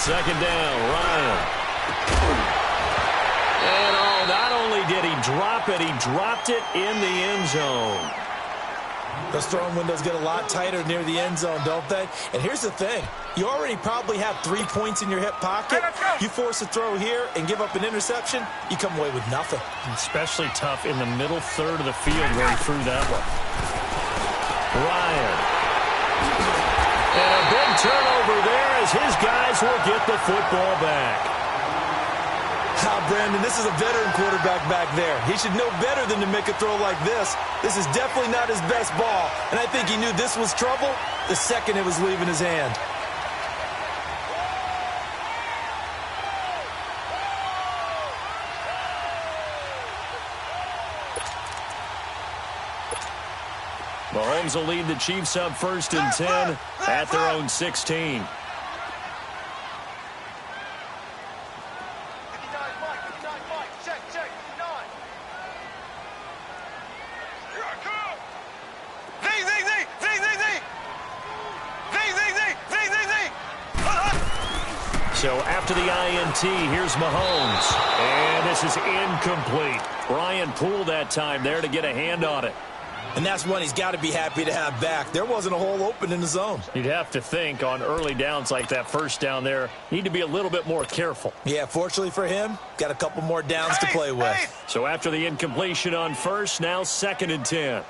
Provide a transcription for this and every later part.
second down, Ryan. And not only did he drop it, he dropped it in the end zone. Those throwing windows get a lot tighter near the end zone, don't they? And here's the thing. You already probably have 3 points in your hip pocket. You force a throw here and give up an interception, you come away with nothing. Especially tough in the middle third of the field where he threw that one. Ryan. And a big turnover there as his guys will get the football back. Brandon, this is a veteran quarterback back there. He should know better than to make a throw like this. This is definitely not his best ball, and I think he knew this was trouble the second it was leaving his hand. Mahomes will lead the Chiefs up 1st and 10 at their own 16. So after the INT, here's Mahomes. And this is incomplete. Brian pulled that time there to get a hand on it. And that's one he's got to be happy to have back. There wasn't a hole open in the zone. You'd have to think on early downs like that first down there, need to be a little bit more careful. Yeah, fortunately for him, got a couple more downs to play with. So after the incompletion on first, now 2nd and 10.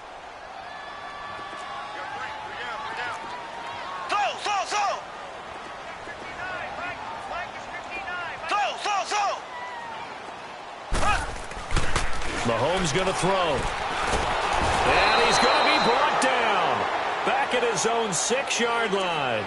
Mahomes going to throw. And he's going to be brought down. Back at his own 6-yard line.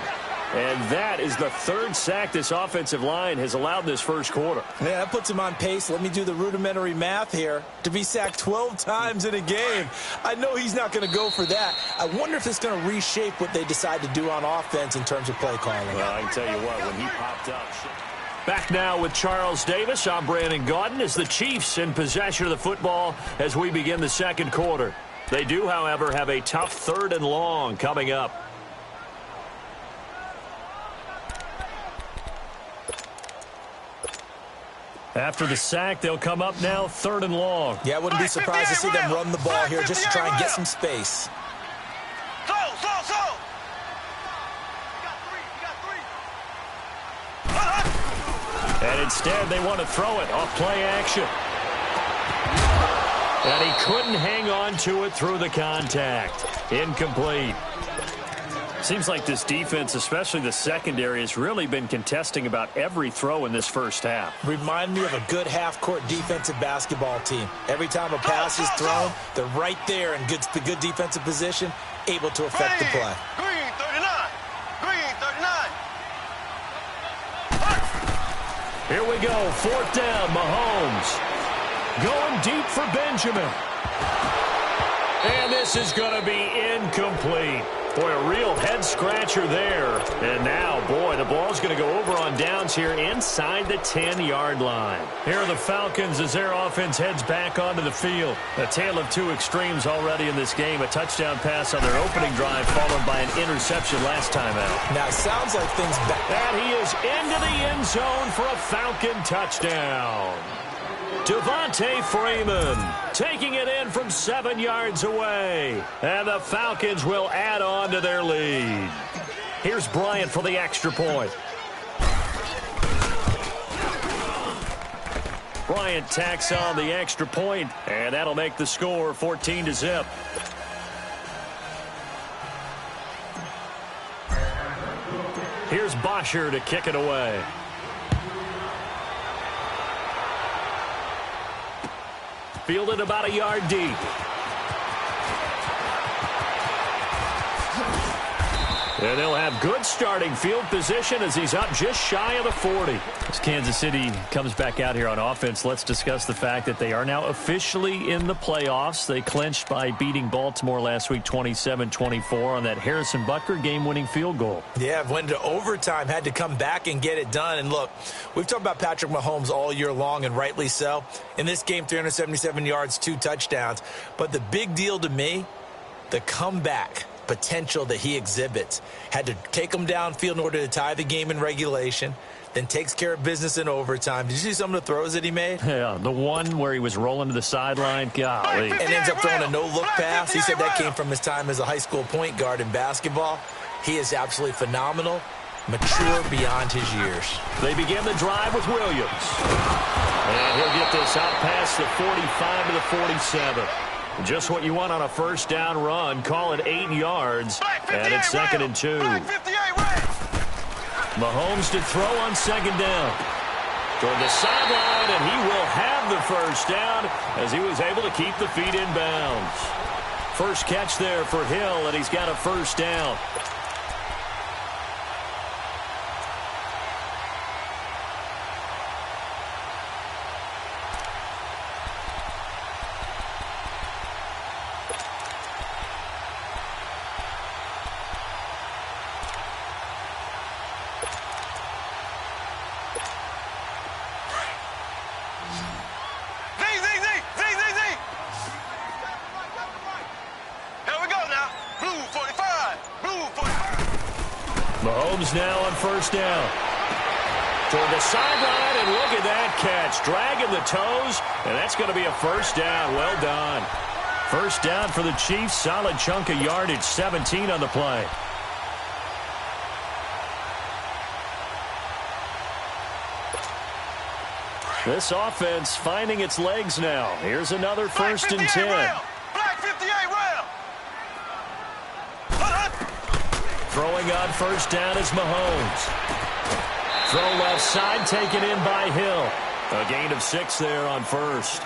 And that is the 3rd sack this offensive line has allowed this first quarter. Yeah, that puts him on pace. Let me do the rudimentary math here. To be sacked 12 times in a game. I know he's not going to go for that. I wonder if it's going to reshape what they decide to do on offense in terms of play calling. Well, I can tell you what, when he popped up. Back now with Charles Davis. I'm Brandon Gaudin as the Chiefs in possession of the football as we begin the second quarter. They do, however, have a tough 3rd and long coming up. After the sack, they'll come up now 3rd and long. Yeah, I wouldn't be surprised to see them run the ball here just to try and get some space. And instead, they want to throw it off play action. And he couldn't hang on to it through the contact. Incomplete. Seems like this defense, especially the secondary, has really been contesting about every throw in this first half. Remind me of a good half-court defensive basketball team. Every time a pass is thrown, they're right there in good defensive position, able to affect the play. Green 39. Green 39. Here we go, 4th down, Mahomes. Going deep for Benjamin. And this is going to be incomplete. Boy, a real head-scratcher there. And now, boy, the ball's going to go over on downs here inside the 10-yard line. Here are the Falcons as their offense heads back onto the field. A tale of 2 extremes already in this game. A touchdown pass on their opening drive followed by an interception last time out. Now, it sounds like things back. And he is into the end zone for a Falcon touchdown. Devontae Freeman taking it in from 7 yards away. And the Falcons will add on to their lead. Here's Bryant for the extra point. Bryant tacks on the extra point, and that'll make the score 14-0. Here's Bosher to kick it away. Fielded about a yard deep. And they'll have good starting field position as he's up just shy of the 40. As Kansas City comes back out here on offense, let's discuss the fact that they are now officially in the playoffs. They clinched by beating Baltimore last week 27-24 on that Harrison Butker game-winning field goal. Yeah, went to overtime, had to come back and get it done. And look, we've talked about Patrick Mahomes all year long, and rightly so. In this game, 377 yards, 2 touchdowns. But the big deal to me, the comeback potential that he exhibits. Had to take them downfield in order to tie the game in regulation. then takes care of business in overtime. Did you see some of the throws that he made? Yeah, the one where he was rolling to the sideline, golly. And ends up throwing a no-look pass. He said that came from his time as a high school point guard in basketball. He is absolutely phenomenal, mature beyond his years. They begin the drive with Williams. And he'll get this out past the 45 to the 47. Just what you want on a first down run. Call it 8 yards. And it's 2nd and 2. Mahomes to throw on 2nd down. Toward the sideline, and he will have the first down as he was able to keep the feet in bounds. First catch there for Hill, and he's got a first down. Mahomes now on first down. Toward the sideline, and look at that catch. Dragging the toes, and that's going to be a first down. Well done. First down for the Chiefs. Solid chunk of yardage. 17 on the play. This offense finding its legs now. Here's another 1st and 10. Black 58 round. Throwing on first down is Mahomes. Throw left side taken in by Hill. A gain of 6 there on first.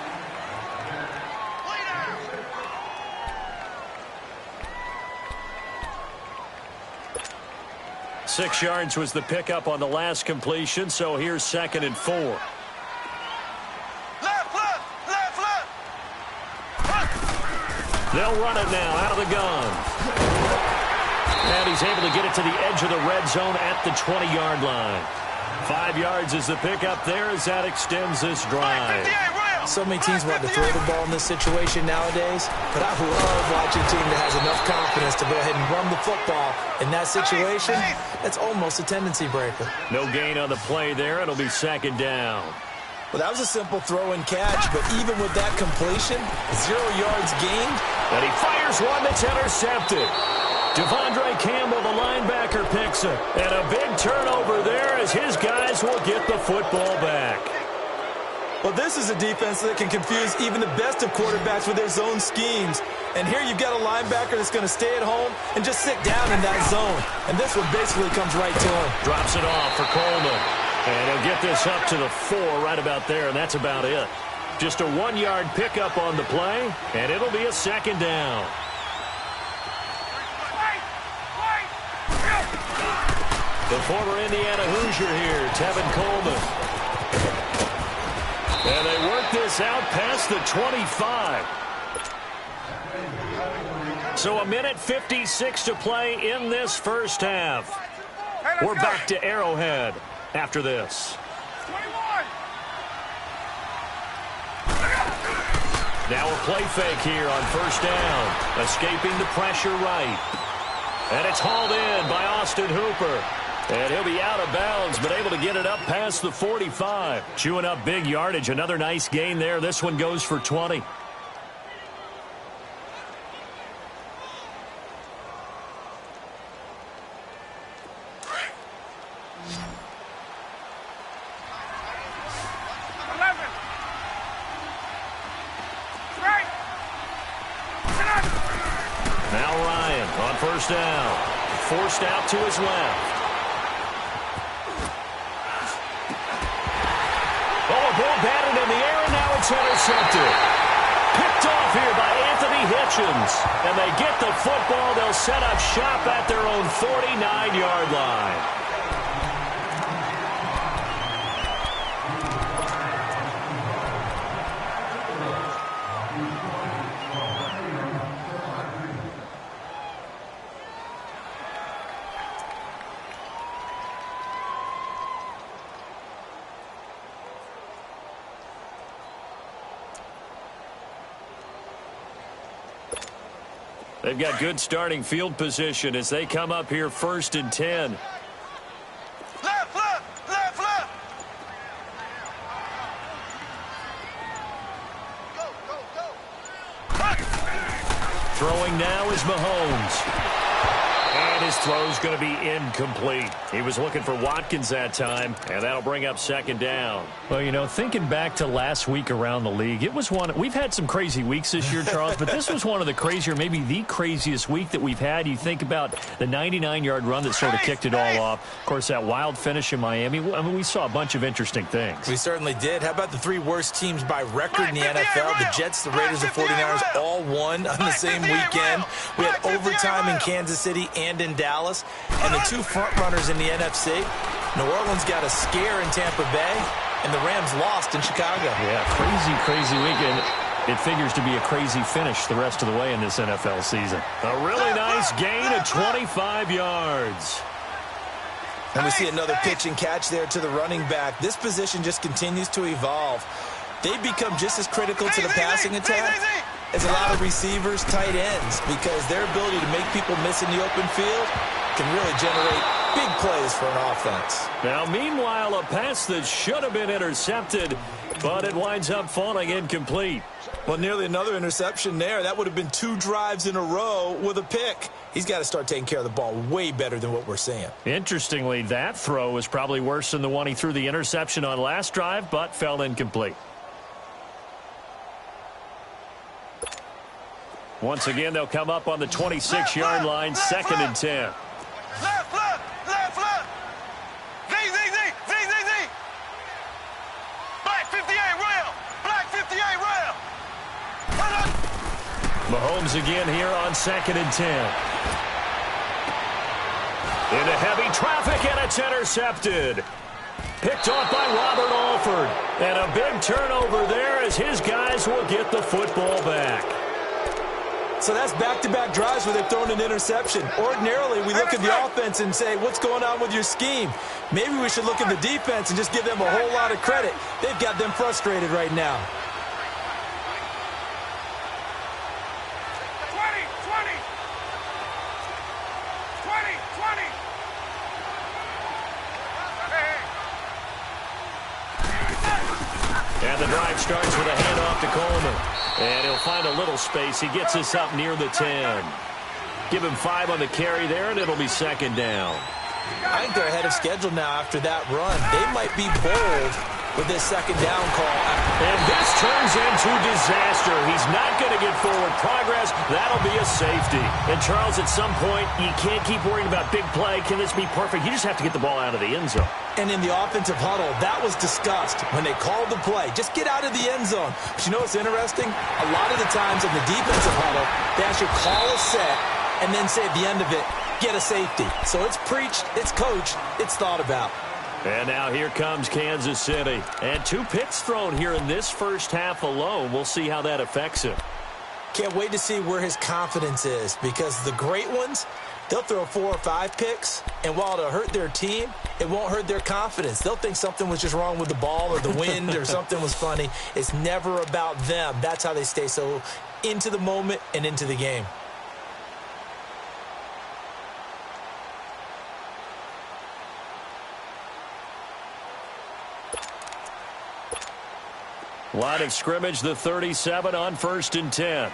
Six yards was the pickup on the last completion, so here's 2nd and 4. They'll run it now out of the gun. And he's able to get it to the edge of the red zone at the 20-yard line. 5 yards is the pickup there as that extends this drive. So many teams want to throw the ball in this situation nowadays, but I love watching a team that has enough confidence to go ahead and run the football. In that situation, that's almost a tendency breaker. No gain on the play there. It'll be 2nd down. Well, that was a simple throw and catch, but even with that completion, 0 yards gained. And he fires one that's intercepted. Devondre Campbell, the linebacker, picks it. And a big turnover there as his guys will get the football back. Well, this is a defense that can confuse even the best of quarterbacks with their zone schemes. And here you've got a linebacker that's going to stay at home and just sit down in that zone. And this one basically comes right to him. Drops it off for Coleman. And he'll get this up to the 4 right about there, and that's about it. Just a 1-yard pickup on the play, and it'll be a 2nd down. The former Indiana Hoosier here, Tevin Coleman. And they work this out past the 25. So 1:56 to play in this first half. We're back to Arrowhead after this. Now a play fake here on first down. Escaping the pressure right. And it's hauled in by Austin Hooper. And he'll be out of bounds, but able to get it up past the 45. Chewing up big yardage. Another nice gain there. This one goes for 20. Now Ryan on first down. Forced out to his left. Oh, a ball batted in the air, and now it's intercepted. Picked off here by Anthony Hitchens. And they get the football. They'll set up shop at their own 49-yard line. They've got good starting field position as they come up here 1st and 10. Left, left, left, left. Throwing now is Mahomes. And his throw's going to be incomplete. He was looking for Watkins that time, and that'll bring up second down. Well, you know, thinking back to last week around the league, it was one. We've had some crazy weeks this year, Charles, but this was one of the crazier, maybe the craziest week that we've had. You think about the 99-yard run that sort of kicked it all off. Of course, that wild finish in Miami. I mean, we saw a bunch of interesting things. We certainly did. How about the three worst teams by record in the NFL? The Jets, the Raiders, the 49ers all won on the same weekend. We had overtime in Kansas City and in Dallas. And the two front runners in the NFC, New Orleans got a scare in Tampa Bay, and the Rams lost in Chicago. Yeah, crazy weekend. It figures to be a crazy finish the rest of the way in this NFL season. A really nice gain of 25 yards. And we see another pitch and catch there to the running back. This position just continues to evolve. They become just as critical to the passing attack as a lot of receivers, tight ends, because their ability to make people miss in the open field can really generate big plays for an offense. Now, meanwhile, a pass that should have been intercepted, but it winds up falling incomplete. Well, nearly another interception there. That would have been 2 drives in a row with a pick. He's got to start taking care of the ball way better than what we're seeing. Interestingly, that throw was probably worse than the one he threw the interception on last drive, but fell incomplete. Once again, they'll come up on the 26-yard line, 2nd and 10. Left. Z. Black 58 rail. Black 58 rail. Mahomes again here on 2nd and 10. Into heavy traffic, and it's intercepted. Picked off by Robert Alford. And a big turnover there as his guys will get the football back. So that's back-to-back drives where they're throwing an interception. Ordinarily, we look at the offense and say, what's going on with your scheme? Maybe we should look at the defense and just give them a whole lot of credit. They've got them frustrated right now. 20. And the drive starts with a handoff to Coleman. And he'll find a little space. He gets us up near the 10. Give him 5 on the carry there, and it'll be 2nd down. I think they're ahead of schedule now after that run. They might be bold with this 2nd down call. And this turns into disaster. He's not going to get forward progress. That'll be a safety. And, Charles, at some point, you can't keep worrying about big play. Can this be perfect? You just have to get the ball out of the end zone. And in the offensive huddle, that was discussed when they called the play. Just get out of the end zone. But you know what's interesting? A lot of the times in the defensive huddle, they actually call a set and then say at the end of it, get a safety. So it's preached, it's coached, it's thought about. And now here comes Kansas City. And 2 picks thrown here in this first half alone. We'll see how that affects him. Can't wait to see where his confidence is, because the great ones, they'll throw 4 or 5 picks, and while it'll hurt their team, it won't hurt their confidence. They'll think something was just wrong with the ball or the wind or something was funny. It's never about them. That's how they stay so into the moment and into the game. Line of scrimmage, the 37 on 1st and 10.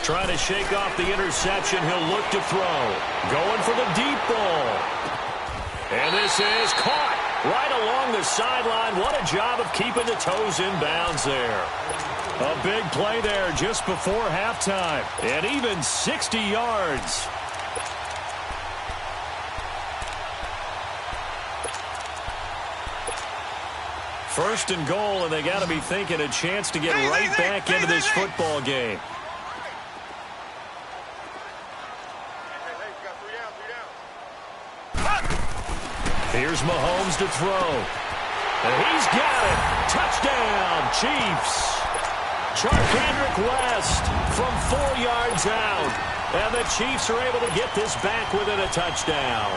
Trying to shake off the interception. He'll look to throw. Going for the deep ball. And this is caught right along the sideline. What a job of keeping the toes in bounds there. A big play there just before halftime. And even 60 yards. First and goal, and they got to be thinking a chance to get right back into this football game. Here's Mahomes to throw. And he's got it. Touchdown, Chiefs. Charkandrick West from 4 yards out. And the Chiefs are able to get this back within a touchdown.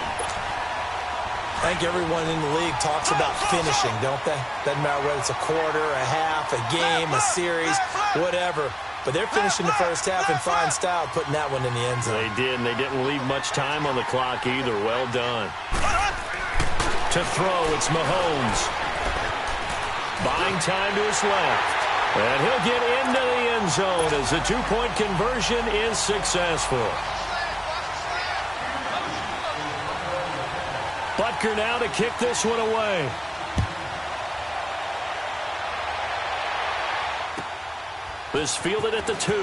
I think everyone in the league talks about finishing, don't they? Doesn't matter whether it's a quarter, a half, a game, a series, whatever. But they're finishing the first half in fine style, putting that one in the end zone. They did, and they didn't leave much time on the clock either. Well done. To throw, it's Mahomes. Buying time to his left. And he'll get into the end zone as the two-point conversion is successful. Butker now to kick this one away. This fielded at the 2.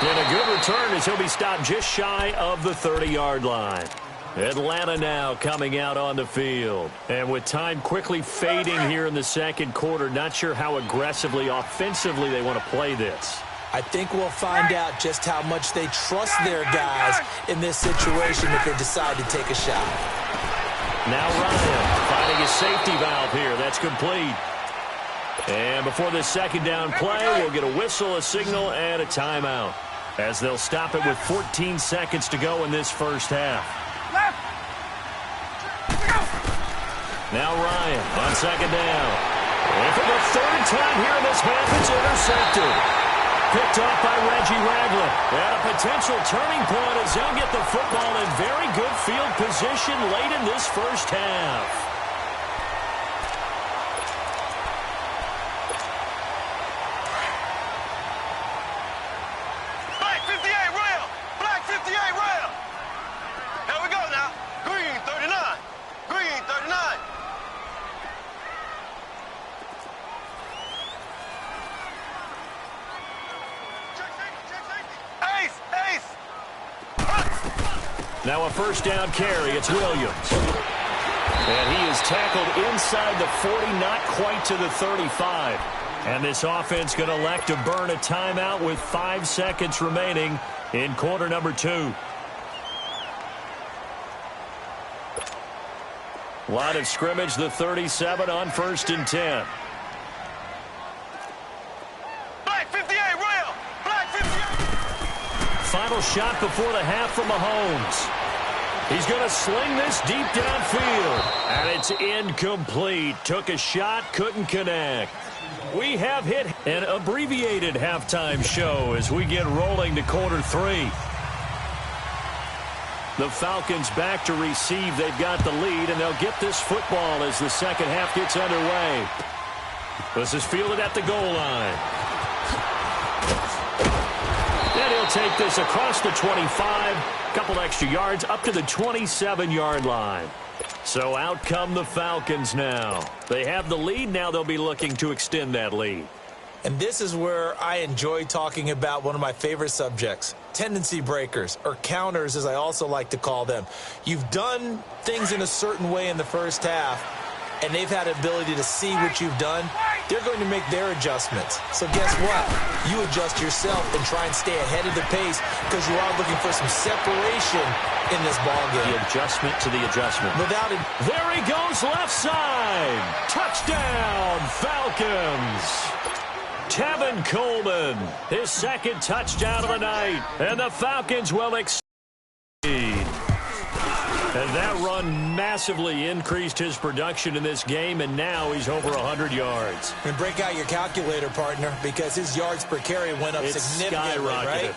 And a good return as he'll be stopped just shy of the 30-yard line. Atlanta now coming out on the field. And with time quickly fading here in the second quarter, not sure how aggressively, offensively they want to play this. I think we'll find out just how much they trust their guys in this situation if they decide to take a shot. Now Ryan finding his safety valve here. That's complete. And before this second down play, we'll get a whistle, a signal, and a timeout, as they'll stop it with 14 seconds to go in this first half. Now Ryan on second down. And for the third time here in this half, it's intercepted. Picked off by Reggie Ragland. And a potential turning point as they'll get the football in very good field position late in this first half. Now a first down carry. It's Williams. And he is tackled inside the 40, not quite to the 35. And this offense going to elect to burn a timeout with 5 seconds remaining in quarter number 2. Line of scrimmage, the 37 on 1st and 10. Black 58, real. Black 58. Final shot before the half from Mahomes. He's going to sling this deep downfield. And it's incomplete. Took a shot, couldn't connect. We have hit an abbreviated halftime show as we get rolling to quarter 3. The Falcons back to receive. They've got the lead, and they'll get this football as the second half gets underway. This is fielded at the goal line. And he'll take this across the 25, couple extra yards up to the 27-yard line. So out come the Falcons now. They have the lead. Now they'll be looking to extend that lead. And this is where I enjoy talking about one of my favorite subjects, tendency breakers, or counters as I also like to call them. You've done things in a certain way in the first half, and they've had the ability to see what you've done. They're going to make their adjustments. So guess what? You adjust yourself and try and stay ahead of the pace because you are looking for some separation in this ballgame. The adjustment to the adjustment. Without it. There he goes, left side. Touchdown, Falcons. Tevin Coleman, his second touchdown of the night. And the Falcons will exceed. And that run massively increased his production in this game, and now he's over 100 yards. And break out your calculator, partner, because his yards per carry went up significantly, right?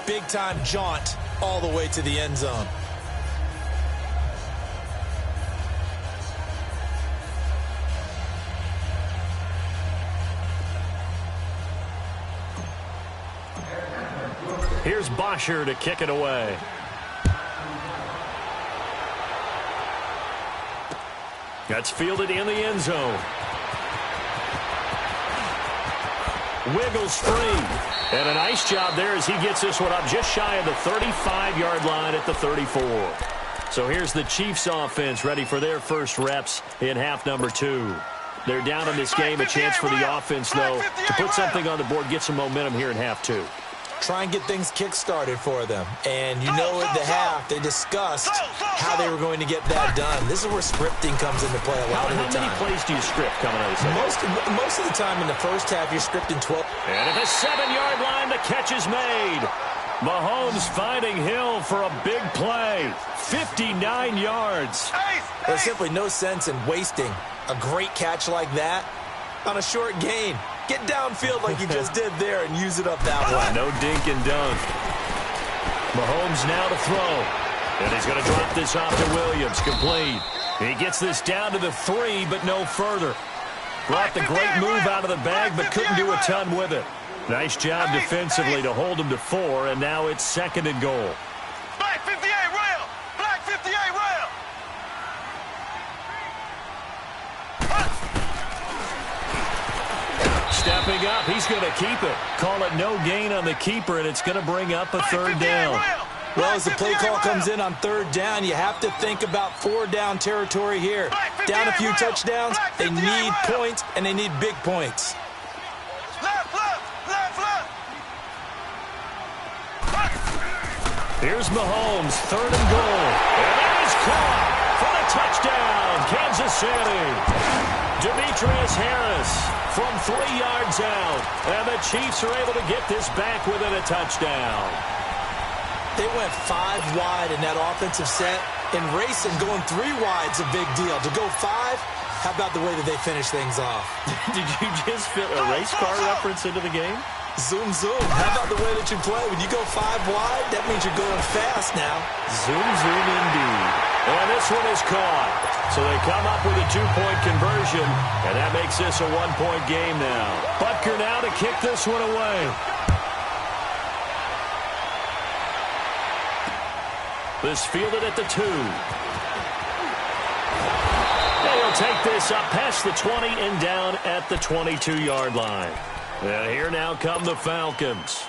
Big-time jaunt all the way to the end zone. Here's Bosher to kick it away. That's fielded in the end zone. Wiggles free. And a nice job there as he gets this one up just shy of the 35-yard line at the 34. So here's the Chiefs offense ready for their first reps in half number 2. They're down in this game. A chance for the offense, though, to put something on the board, get some momentum here in half 2. Try and get things kick-started for them. And you know at the half, they discussed how they were going to get that done. This is where scripting comes into play a lot of the time. How many plays do you script coming out of this? Most of the time in the first half, you're scripting 12. And at the 7-yard line, the catch is made. Mahomes finding Hill for a big play. 59 yards. There's simply no sense in wasting a great catch like that on a short gain. Get downfield like you just did there and use it up that way. No dink and dunk. Mahomes now to throw. And he's going to drop this off to Williams. Complete. He gets this down to the 3, but no further. Brought the great move out of the bag, but couldn't do a ton with it. Nice job defensively to hold him to 4, and now it's 2nd and goal. Black 58 rail! Black 58 rail! Stepping up, he's going to keep it. Call it no gain on the keeper, and it's going to bring up a 3rd down. Well, as the play call comes in on 3rd down, you have to think about 4-down territory here. Down a few touchdowns, they need points, and they need big points. Left, left, left, left! Here's Mahomes, 3rd and goal. And that is caught for the touchdown, Kansas City. Demetrius Harris from 3 yards out. And the Chiefs are able to get this back within a touchdown. They went 5 wide in that offensive set. In racing, going 3 wide's a big deal. To go 5, how about the way that they finish things off? Did you just fit a race car reference into the game? Zoom, zoom. How about the way that you play? When you go 5 wide, that means you're going fast now. Zoom, zoom indeed. And this one is caught. So they come up with a 2-point conversion, and that makes this a 1-point game now. Butker now to kick this one away. This fielded at the 2. They'll take this up past the 20 and down at the 22-yard line. And here now come the Falcons.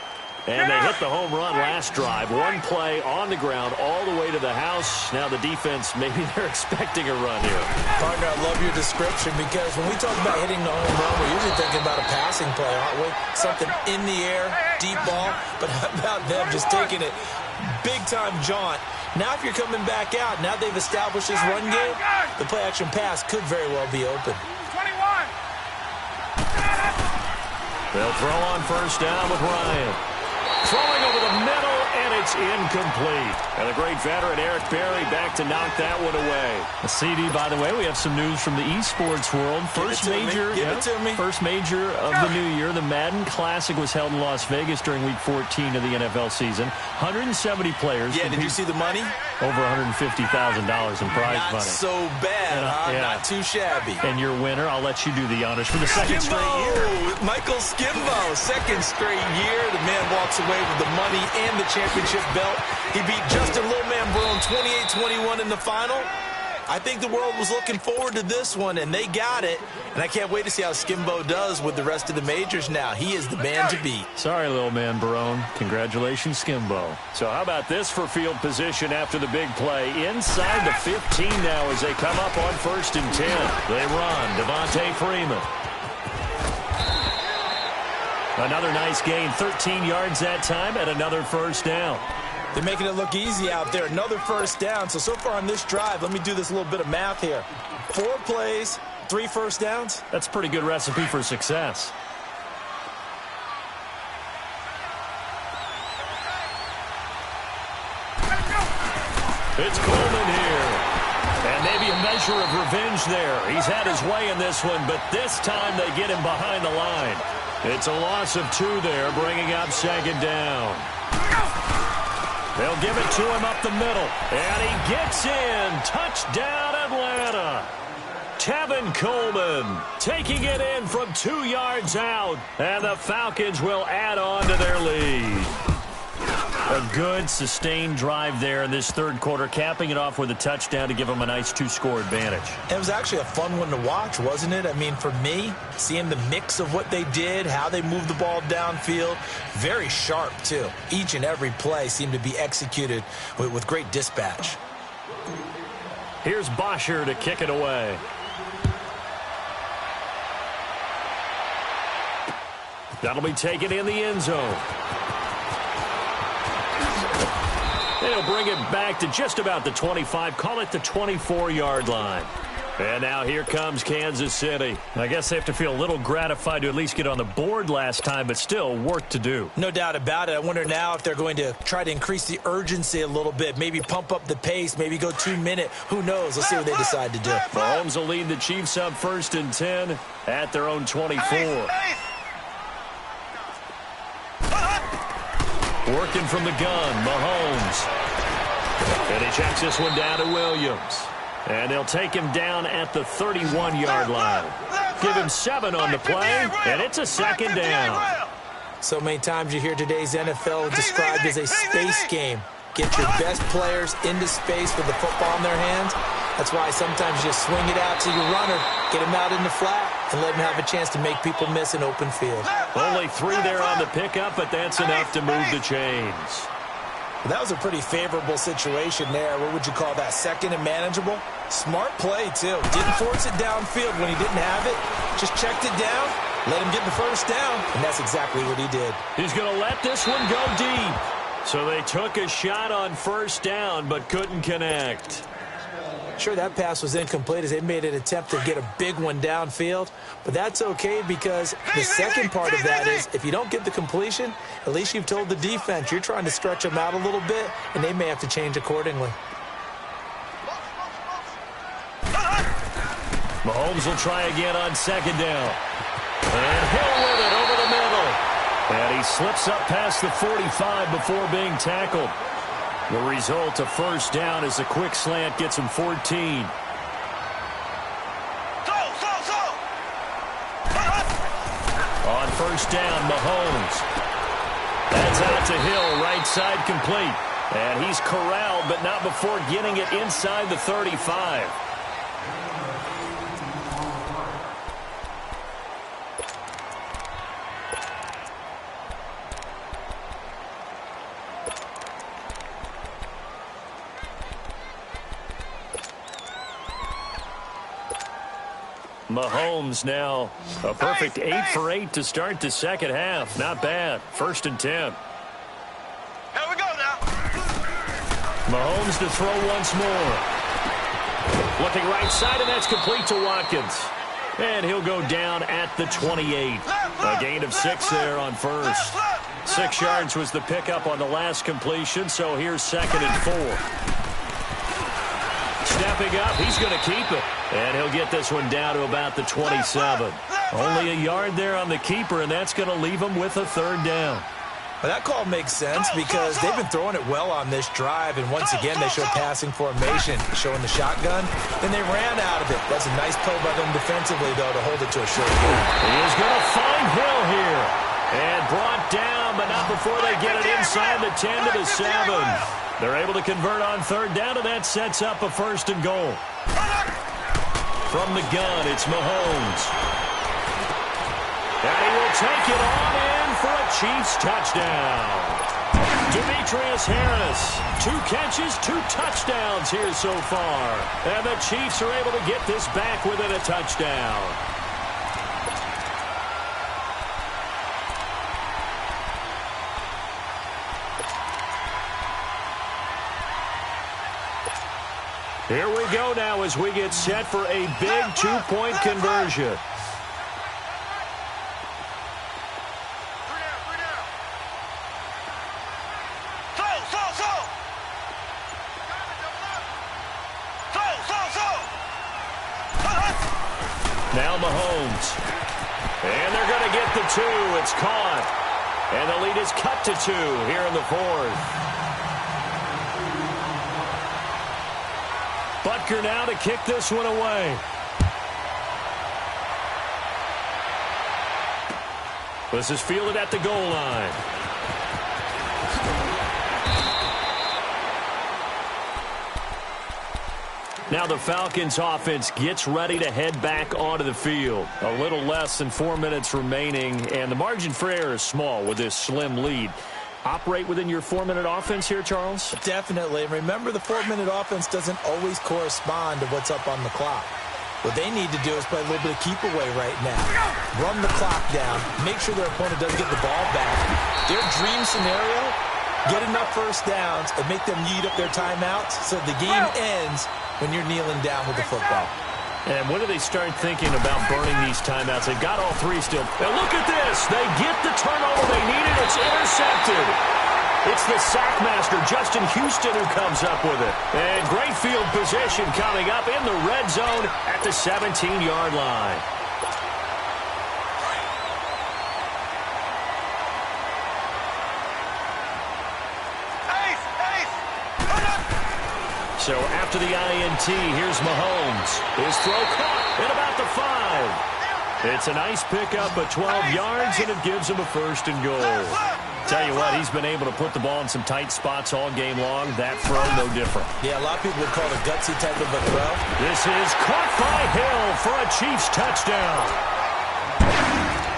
And they hit the home run last drive. 1 play on the ground all the way to the house. Now the defense, maybe they're expecting a run here. Partner, I love your description because when we talk about hitting the home run, we're usually thinking about a passing play, aren't we? Something in the air, deep ball. But how about them just taking it big-time jaunt? Now if you're coming back out, now they've established this run game, the play-action pass could very well be open. 21! They'll throw on 1st down with Ryan. Throwing over the middle, and it's incomplete. And the great veteran Eric Berry back to knock that one away. A CD, by the way, we have some news from the esports world. First major of the new year. The Madden Classic was held in Las Vegas during Week 14 of the NFL season. 170 players. Yeah, did you see the money? Over $150,000 in prize money. Not so bad, huh? Yeah. Not too shabby. And your winner, I'll let you do the honors for the 2nd straight year. Michael Skimbo, 2nd straight year. The man walks away with the money and the championship belt. He beat Justin Little Man Brown 28-21 in the final. I think the world was looking forward to this one, and they got it. And I can't wait to see how Skimbo does with the rest of the majors now. He is the man to beat. Sorry, little man Barone. Congratulations, Skimbo. So how about this for field position after the big play? Inside the 15 now as they come up on 1st and 10. They run. Devontae Freeman. Another nice gain. 13 yards that time and another 1st down. They're making it look easy out there. Another 1st down. So far on this drive, let me do this little bit of math here. 4 plays, 3 1st downs. That's a pretty good recipe for success. It's Coleman here. And maybe a measure of revenge there. He's had his way in this one, but this time they get him behind the line. It's a loss of 2 there, bringing up 2nd down. They'll give it to him up the middle. And he gets in. Touchdown, Atlanta. Tevin Coleman taking it in from 2 yards out. And the Falcons will add on to their lead. A good, sustained drive there in this 3rd quarter, capping it off with a touchdown to give them a nice 2-score advantage. It was actually a fun one to watch, wasn't it? I mean, for me, seeing the mix of what they did, how they moved the ball downfield, very sharp, too. Each and every play seemed to be executed with great dispatch. Here's Bosher to kick it away. That'll be taken in the end zone. They'll bring it back to just about the 25, call it the 24-yard line. And now here comes Kansas City. I guess they have to feel a little gratified to at least get on the board last time, but still work to do. No doubt about it. I wonder now if they're going to try to increase the urgency a little bit, maybe pump up the pace, maybe go 2-minute. Who knows? Let's see what they decide to do. Mahomes will lead the Chiefs up 1st and 10 at their own 24. Working from the gun, Mahomes. And he checks this one down to Williams. And they'll take him down at the 31-yard line. Give him 7 on the play, and it's a second down. So many times you hear today's NFL described as a space game. Get your best players into space with the football in their hands. That's why sometimes you just swing it out to your runner, get him out in the flat, and let him have a chance to make people miss an open field. Only 3 there on the pickup, but that's enough to move the chains. Well, that was a pretty favorable situation there. What would you call that? Second and manageable? Smart play, too. Didn't force it downfield when he didn't have it. Just checked it down, let him get the first down, and that's exactly what he did. He's going to let this one go deep. So they took a shot on first down, but couldn't connect. Sure, that pass was incomplete as they made an attempt to get a big one downfield, but that's okay because the second part of that is if you don't get the completion, at least you've told the defense you're trying to stretch them out a little bit, and they may have to change accordingly. Mahomes will try again on second down. And Hill with it over the middle. And he slips up past the 45 before being tackled. The result, a first down as a quick slant gets him 14. On first down, Mahomes. That's out to Hill, right side complete. And he's corralled, but not before getting it inside the 35. Mahomes now a perfect 8 for 8 to start the second half. Not bad. 1st and 10. Here we go now. Mahomes to throw once more. Looking right side, and that's complete to Watkins. And he'll go down at the 28. A gain of 6 there on first. 6 yards was the pickup on the last completion, so here's 2nd and 4. Stepping up, he's going to keep it. And he'll get this one down to about the 27. Only a yard there on the keeper, and that's going to leave him with a 3rd down. Well, that call makes sense because they've been throwing it well on this drive, and once again they show passing formation, showing the shotgun, and they ran out of it. That's a nice play by them defensively, though, to hold it to a short game. He is going to find Hill here. And brought down, but not before they get it inside the 10 to the 7. They're able to convert on 3rd down, and that sets up a 1st and goal. From the gun, it's Mahomes. And he will take it on in for a Chiefs touchdown. Demetrius Harris, 2 catches, 2 touchdowns here so far. And the Chiefs are able to get this back within a touchdown. Here we go now as we get set for a big 2-point conversion. Now Mahomes. And they're going to get the 2. It's caught. And the lead is cut to 2 here in the 4th. Butker now to kick this one away. This is fielded at the goal line. Now the Falcons offense gets ready to head back onto the field. A little less than 4 minutes remaining, and the margin for error is small with this slim lead. Operate within your 4-minute offense here, Charles? Definitely. And remember, the 4-minute offense doesn't always correspond to what's up on the clock. What they need to do is play a little bit of keep away right now. Run the clock down. Make sure their opponent doesn't get the ball back. Their dream scenario, get enough first downs and make them eat up their timeouts so the game ends when you're kneeling down with the football. And when do they start thinking about burning these timeouts? They've got all 3 still. And look at this. They get the turnover they needed. It's intercepted. It's the sack master, Justin Houston, who comes up with it. And great field position coming up in the red zone at the 17-yard line. So after the INT, here's Mahomes. His throw caught at about the 5. It's a nice pickup of 12 yards, and it gives him a 1st and goal. Tell you what, he's been able to put the ball in some tight spots all game long. That throw, no different. Yeah, a lot of people would call it a gutsy type of a throw. This is caught by Hill for a Chiefs touchdown.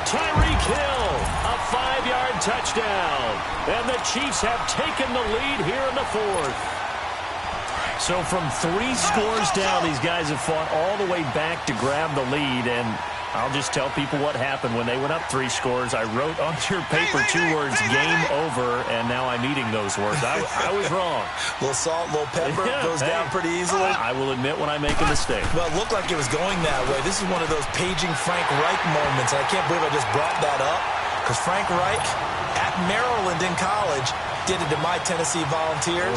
Tyreek Hill, a 5-yard touchdown. And the Chiefs have taken the lead here in the 4th. So from 3 scores down, these guys have fought all the way back to grab the lead. And I'll just tell people what happened when they went up 3 scores. I wrote on your paper 2 words, game over, and now I'm eating those words. I was wrong. A little salt, a little pepper, goes down pretty easily. I will admit when I make a mistake. Well, it looked like it was going that way. This is one of those paging Frank Reich moments, and I can't believe I just brought that up, because Frank Reich at Maryland in college did it to my Tennessee Volunteers,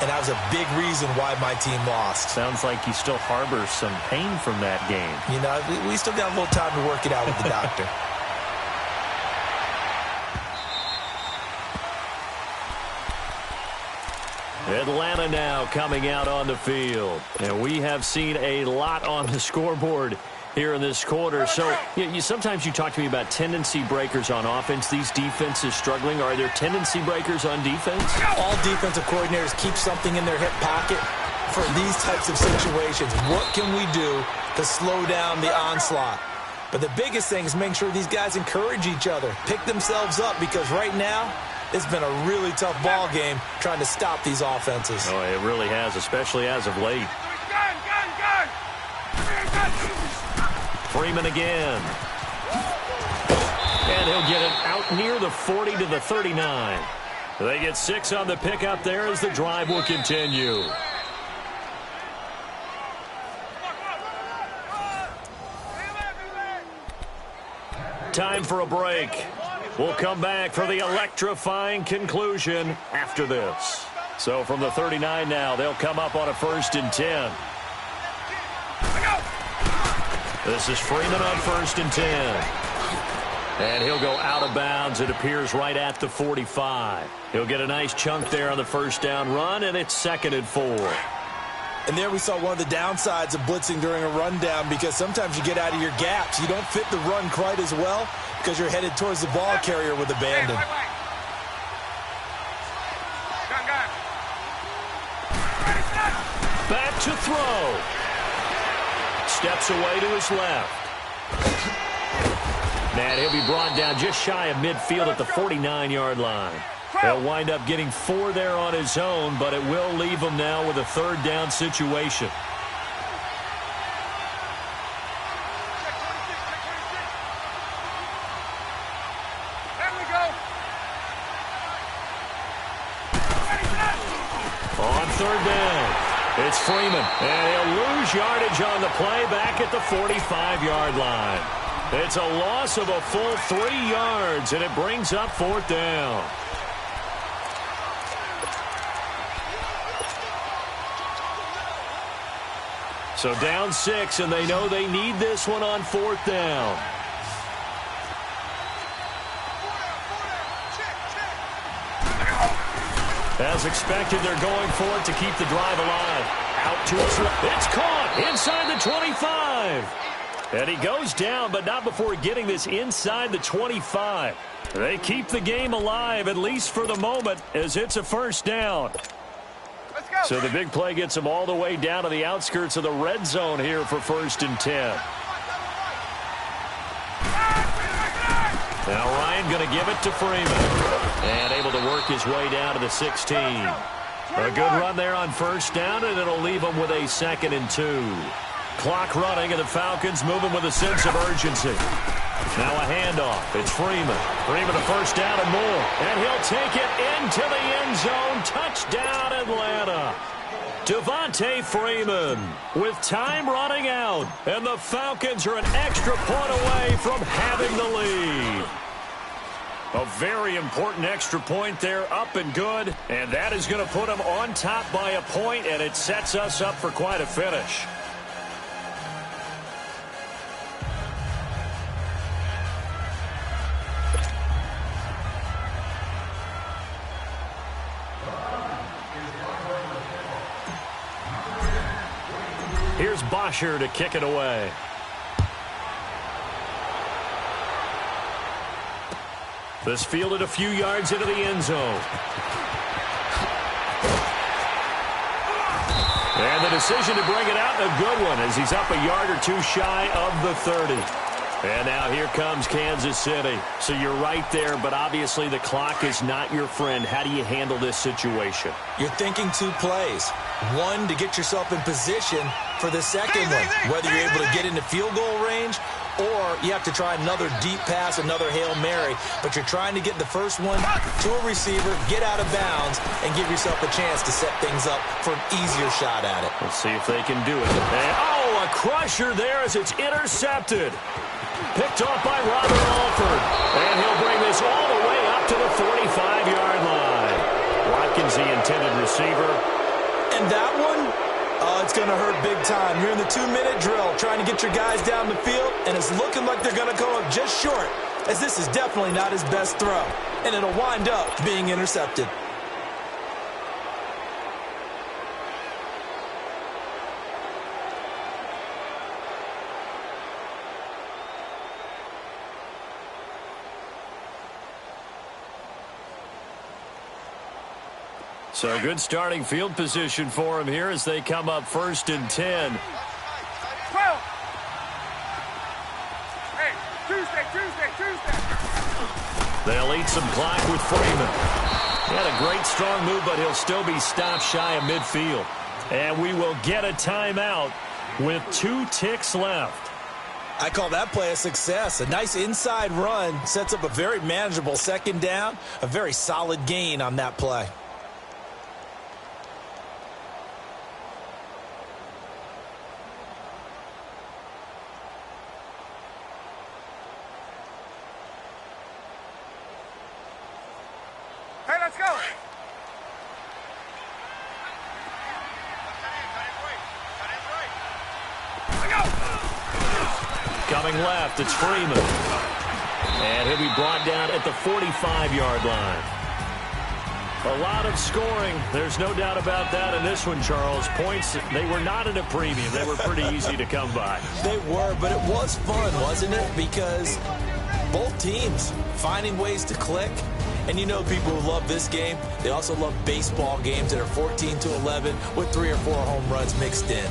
and that was a big reason why my team lost. Sounds like you still harbor some pain from that game. You know, we still got a little time to work it out with the doctor. Atlanta now coming out on the field. And we have seen a lot on the scoreboard here in this quarter. So sometimes you talk to me about tendency breakers on offense. These defenses struggling. Are there tendency breakers on defense? All defensive coordinators keep something in their hip pocket for these types of situations. What can we do to slow down the onslaught? But the biggest thing is making sure these guys encourage each other, pick themselves up, because right now it's been a really tough ball game trying to stop these offenses. Oh, it really has, especially as of late. Freeman again. And he'll get it out near the 40 to the 39. They get 6 on the pickup there as the drive will continue. Time for a break. We'll come back for the electrifying conclusion after this. So from the 39 now, they'll come up on a 1st and 10. This is Freeman on 1st and 10. And he'll go out of bounds. It appears right at the 45. He'll get a nice chunk there on the 1st down run, and it's 2nd and 4. And there we saw one of the downsides of blitzing during a rundown, because sometimes you get out of your gaps. You don't fit the run quite as well because you're headed towards the ball carrier with abandon. Back to throw. Steps away to his left. And he'll be brought down just shy of midfield at the 49-yard line. He'll wind up getting 4 there on his own, but it will leave him now with a 3rd down situation. On 3rd down. It's Freeman, and he'll lose yardage on the play back at the 45-yard line. It's a loss of a full 3 yards, and it brings up 4th down. So down 6, and they know they need this one on 4th down. As expected, they're going for it to keep the drive alive. Out to his left. It's caught inside the 25. And he goes down, but not before getting this inside the 25. They keep the game alive, at least for the moment, as it's a 1st down. So the big play gets them all the way down to the outskirts of the red zone here for 1st and 10. Now Ryan going to give it to Freeman. And able to work his way down to the 16. A good run there on 1st down, and it'll leave them with a 2nd and 2. Clock running, and the Falcons moving with a sense of urgency. Now a handoff. It's Freeman. Freeman a 1st down and more. And he'll take it into the end zone. Touchdown, Atlanta. Devontae Freeman with time running out. And the Falcons are an extra point away from having the lead. A very important extra point there, up and good. And that is going to put them on top by a point, and it sets us up for quite a finish. Here's Bosher to kick it away. This fielded a few yards into the end zone. And the decision to bring it out, a good one, as he's up a yard or two shy of the 30. And now here comes Kansas City. So you're right there, but obviously the clock is not your friend. How do you handle this situation? You're thinking two plays. One, to get yourself in position for the second one, whether you're able to get into field goal range or you have to try another deep pass, another Hail Mary. But you're trying to get the first one to a receiver, get out of bounds, and give yourself a chance to set things up for an easier shot at it. Let's see if they can do it. And, oh, a crusher there as it's intercepted. Picked off by Robert Alford. And he'll bring this all the way up to the 45-yard line. Watkins, the intended receiver. And that one, it's going to hurt big time. You're in the 2-minute drill trying to get your guys down the field, and it's looking like they're going to come up just short, as this is definitely not his best throw. And it'll wind up being intercepted. So good starting field position for him here as they come up 1st and 10. Hey, Tuesday. They'll eat some clock with Freeman. He had a great strong move, but he'll still be stopped shy of midfield. And we will get a timeout with 2 ticks left. I call that play a success. A nice inside run sets up a very manageable second down, a very solid gain on that play. Hey, let's go. Coming left, it's Freeman. And he'll be brought down at the 45-yard line. A lot of scoring. There's no doubt about that in this one, Charles. Points, they were not at a premium. They were pretty easy to come by. They were, but it was fun, wasn't it? Because both teams finding ways to click. And you know people who love this game, they also love baseball games that are 14-11 with 3 or 4 home runs mixed in.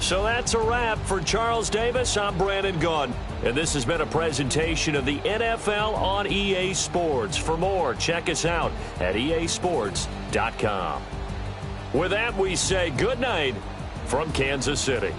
So that's a wrap for Charles Davis. I'm Brandon Gaudin, and this has been a presentation of the NFL on EA Sports. For more, check us out at easports.com. With that, we say good night from Kansas City.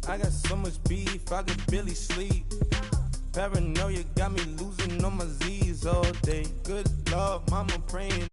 I got so much beef, I could barely sleep. Paranoia got me losing on my Z's all day. Good Lord, mama praying.